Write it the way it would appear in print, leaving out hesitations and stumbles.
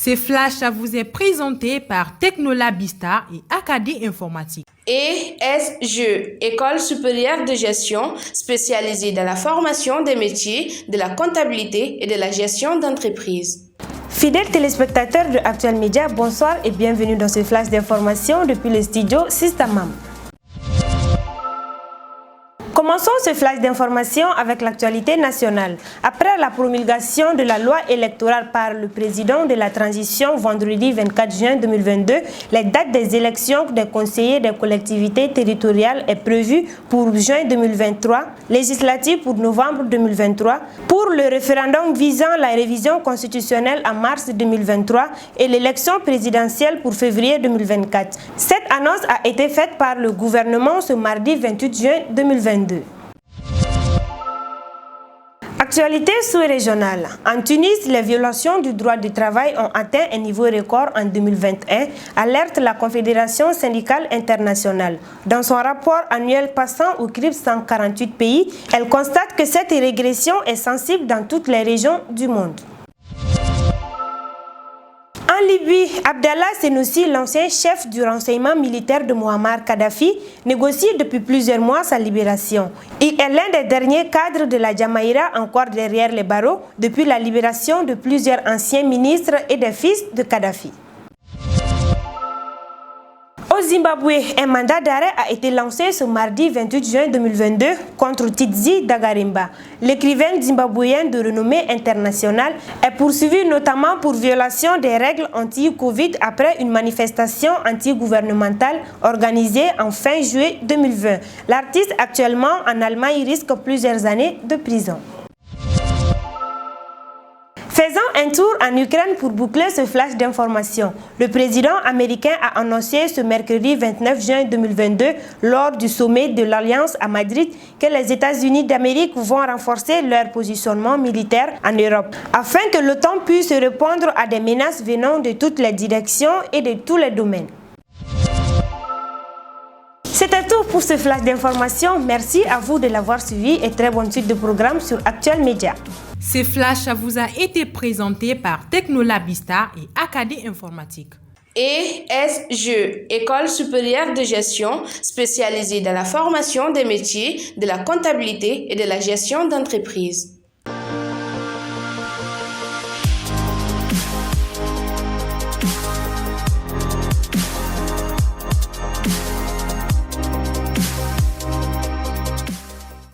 Ce flash vous est présenté par Technolabista et Acadie Informatique. ESGE, École supérieure de gestion spécialisée dans la formation des métiers de la comptabilité et de la gestion d'entreprise. Fidèles téléspectateurs de Actuel Média, bonsoir et bienvenue dans ce flash d'information depuis le studio Sistamam. Commençons ce flash d'information avec l'actualité nationale. Après la promulgation de la loi électorale par le président de la transition vendredi 24 juin 2022, les dates des élections des conseillers des collectivités territoriales est prévue pour juin 2023, législative pour novembre 2023, pour le référendum visant la révision constitutionnelle en mars 2023 et l'élection présidentielle pour février 2024. Cette annonce a été faite par le gouvernement ce mardi 28 juin 2022. Actualité sous-régionale. En Tunis, les violations du droit du travail ont atteint un niveau record en 2021, alerte la Confédération syndicale internationale. Dans son rapport annuel passant au crible 148 pays, elle constate que cette régression est sensible dans toutes les régions du monde. En Libye, Abdallah Senoussi, l'ancien chef du renseignement militaire de Muammar Kadhafi, négocie depuis plusieurs mois sa libération. Il est l'un des derniers cadres de la Jamaïra encore derrière les barreaux depuis la libération de plusieurs anciens ministres et des fils de Kadhafi. Au Zimbabwe, un mandat d'arrêt a été lancé ce mardi 28 juin 2022 contre Titzi Dagarimba. L'écrivaine zimbabwéenne de renommée internationale est poursuivie notamment pour violation des règles anti-Covid après une manifestation anti-gouvernementale organisée en fin juillet 2020. L'artiste actuellement en Allemagne risque plusieurs années de prison. Faisons un tour en Ukraine pour boucler ce flash d'information. Le président américain a annoncé ce mercredi 29 juin 2022, lors du sommet de l'Alliance à Madrid, que les États-Unis d'Amérique vont renforcer leur positionnement militaire en Europe, afin que l'OTAN puisse répondre à des menaces venant de toutes les directions et de tous les domaines. C'était tout pour ce flash d'information. Merci à vous de l'avoir suivi et très bonne suite de programme sur Actuel Média. Ce flash vous a été présenté par Technolabista et Acadie Informatique. ESGE, École supérieure de gestion spécialisée dans la formation des métiers de la comptabilité et de la gestion d'entreprise.